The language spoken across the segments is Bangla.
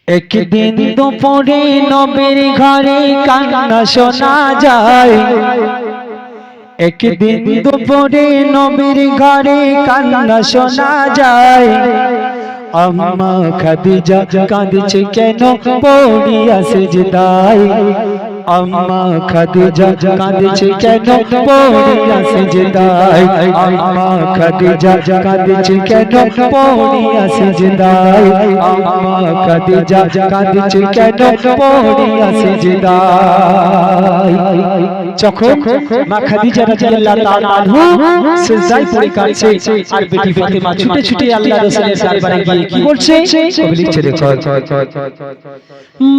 একদিন দুপুরে নবীর ঘরে কান্না শোনা যায়। একদিন দুপুরে নবীর ঘরে কান্না শোনা যায়। আম্মা খাদিজা কাঁদছে কেন পড়িয়া সিজদায়। আম্মা খাদিজা কাঁদছে কেন পড়িয়া সিজদায়। আম্মা খাদিজা কাঁদছে কেন পড়িয়া সিজদায়। আম্মা খাদিজা কাঁদছে কেন পড়িয়া সিজদায়। যখন মা খাদিজা রাদিয়াল্লাহু তাআলা আনহা সিজদায় পড়ে কাঁদছে আর বেটি ফাতেমা ছুটে ছুটে আল্লাহর রাসূলের দরবারে গিয়ে কি বলছে কবি লিখছে দেখো।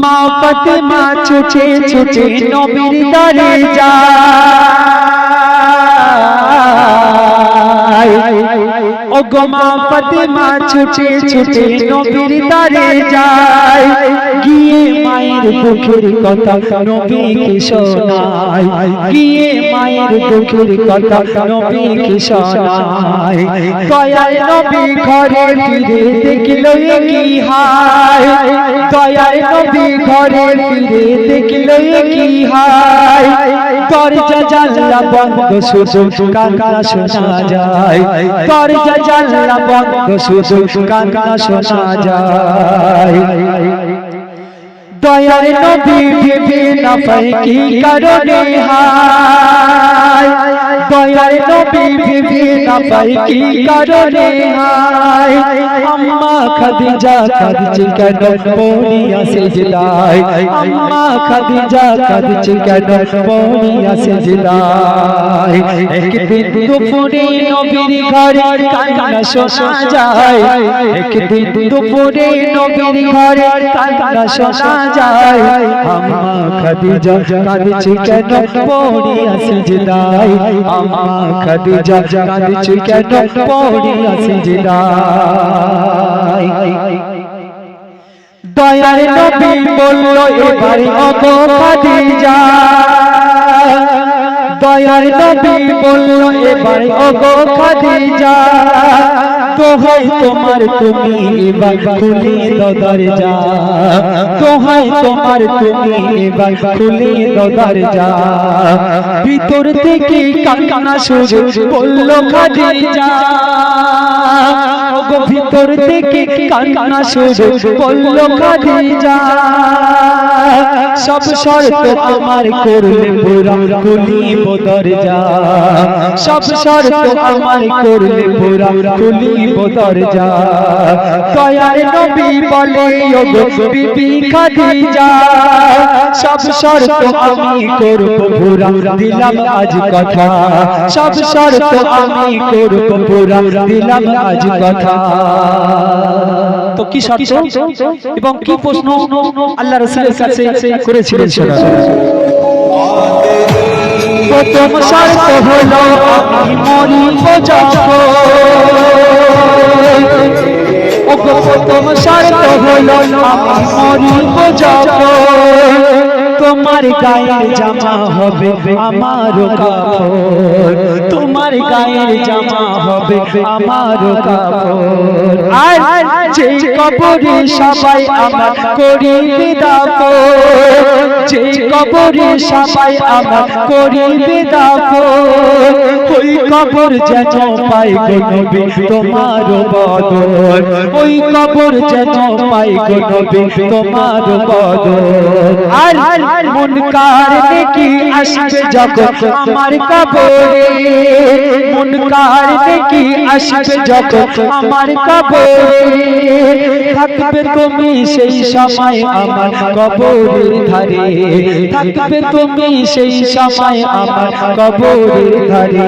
মা ফাতেমা ছুটে ছুটে নবীর দরে যায়। ও গো মা ফাতেমা ছুটে ছুটে নবীর দরে যায়। গিয়ে মায়ের দুঃখের কথা নবীকে শোনায়। গিয়ে মায়ের দুঃখের কথা নবীকে শোনায়। দয়াল নবী ঘরে ফিরে দেখলো কি হায়। দয়াল নবী ঘরে ফিরে দেখলো কি হায়। দরজা জানলা বন্ধ শুধু কান্না শোনা যায়। দরজা জানলা বন্ধ শুধু কান্না শোনা যায়। দয়ার নবী ভেবে না পায় কি কারণে হায়। দয়ার নবী ভেবে না পায় কি কারণে হায়। আম্মা খাদিজা কাঁদছে কেন পড়িয়া সিজদায়। আম্মা খাদিজা কাঁদছে কেন পড়িয়া সিজদায়। একদিন দুপুরে নবীর ঘরে কান্না শোনা যায়। একদিন দুপুরে নবীর ঘরে কান্না শোনা যায়। আম্মা খাদিজা কাঁদছে কেন পড়িয়া সিজদায়। আম্মা খাদিজা কাঁদছে কেন পড়িয়া সিজদায়। দয়ার নবী বলল এবার ওগো খাদিজা। দয়ার নবী বলল এবার ওগো খাদিজা। দোহাই তোমার তুমি এবার খুলে দাও দরজা। দোহাই তোমার তুমি এবার খুলে দাও দরজা। ভিতর থেকে কান্না শুরু করলো খাদিজা। ওগো ভিতর থেকে কান্না শুরু করলো খাদিজা। সব শর্ত আমার করলে পুরা খুলিব দরজা। সব শর্ত আমার করলে পুরা খুলিব দরজা। দয়ার নবী বলে ওগো বিবি খাদিজা। সব শর্ত আমি করব পুরা দিলাম আজ কথা। সব শর্ত আমি করব পুরা দিলাম আজ কথা। তো কি শর্ত এবং কি প্রশ্ন আল্লাহ রাসূলের কাছে করেছিলেন সেটা প্রথম শর্ত হলো আমি মরিব যখন। ওগো প্রথম শর্ত হলো আমি মরিব যখন। তোমার গায়ের জামা হবে আমার কাপড়। তোমার গায়ের জামা হবে আমার কাপড়। আর যে কবরে সবাই আমার করিবে দাফন। যে কবরে সবাই আমার করিবে দাফন। ওই কবর যেন পাই গো নবী তোমার বদন। ওই কবর যেন পাই গো নবী তোমার বদন। আর মুনকার নেকি আসবে যখন আমার কবরে। মুনকার নেকি আসবে যখন আমার কবরে। থাকবে তুমি সেই সময় আমার কবরের ধারে। থাকবে তুমি সেই সময় আমার কবরের ধারে।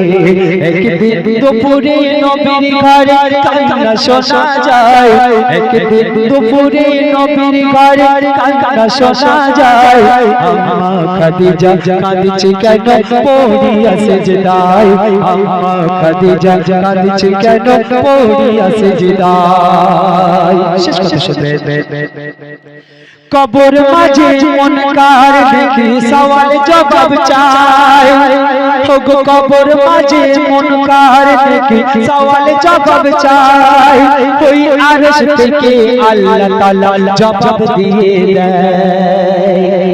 একদিন দুপুরে নবীর ঘরে কান্না শোনা যায়। একদিন দুপুরে নবীর ঘরে কান্না শোনা যায়। আম্মা খাদিজা কাঁদছে কেন পড়িয়া সেজদায় আম্মা খাদিজা কাঁদছে কেন পড়িয়া সেজদায় শেষ কথা শুনবে কবর মাঝে মুনকার দেখি সওয়াল জবাব চায় ওগো কবর মাঝে মুনকার দেখি সওয়াল জবাব চায় ওই আরশ থেকে আল্লাহ তাআলা জবাব দিয়ে দেয়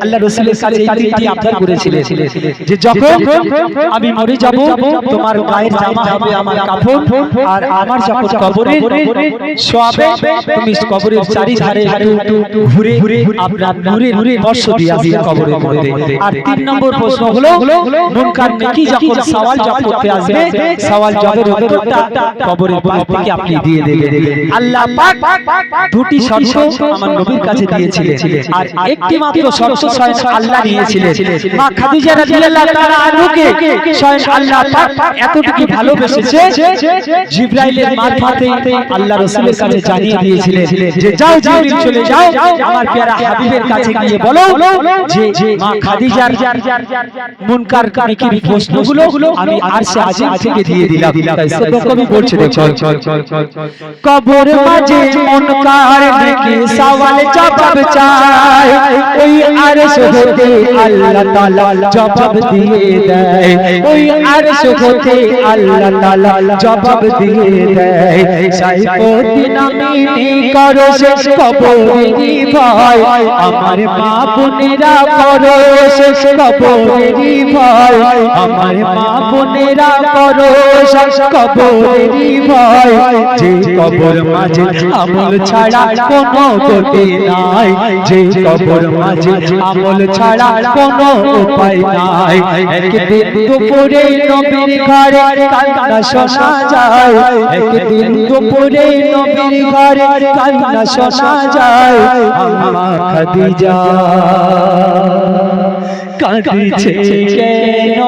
আল্লাহ রাসূলের কাছে এই তিনটি আবদার করেছিলেন যে যখন আমি মরে যাব তোমার গায়ের জামা হবে আমার কাফন আর আমার যখন কবরে শোয়াবে তুমি কবরের চারিধারে একটু ঘুরে আপনার নূরের স্পর্শ দিয়ে আসবে কবরের মধ্যে আর তিন নম্বর প্রশ্ন হলো মুনকার নেকি যখন সওয়াল জবাব করতে আসবে সওয়াল জবাবের উত্তরটা কবরের পাশ থেকে আপনি দিয়ে দেবেন আল্লাহ পাক দুটি শর্ত আমার নবীর কাছে দিয়েছিলেন আর একটি মাত্র শর্ত স্বয়ং আল্লাহ নিয়েছিলেন মা খাদিজা রাদিয়াল্লাহু তাআলা আনহুকে স্বয়ং আল্লাহ পাক এতটুকু ভালোবেসেছে জিবরাইলের মারফতে আল্লাহ রাসূলের কাছে জানিয়ে দিয়েছিলেন যে যাও জিবরিল চলে যাও আমার প্যারা হাবিবের কাছে গিয়ে বলো যে মা খাদিজার মুনকার নেকির প্রশ্নগুলো আমি আরশে আজিম থেকে দিয়ে দিলাম তাই সত্য কবি বলছে দেখো কবর মাঝে মুনকার নেকি সওয়াল জবাব চায় ওই আরশ হতে আল্লাহ তাআলা জবাব দিয়ে দেয় ওই আরশ হতে আল্লাহ তাআলা জবাব দিয়ে দেয় সাইফুদ্দিন আমিনী করো শেষ কবরেরই ভয় আমার মা বোনেরা করো শেষ কবরেরই ভয় আমার মা বোনেরা করো শেষ কবরেরই ভয় যে কবর মাঝে আমল ছাড়া কোনো গতি নাই যে কবর মাঝে আমল ছাড়া কোনো উপায় নাই একদিন দুপুরে নবীর ঘরে কান্না শোনা যায় একদিন দুপুরে নবীর ঘরে কান্না শোনা যায় আম্মা খাদিজা কাঁদছে কেন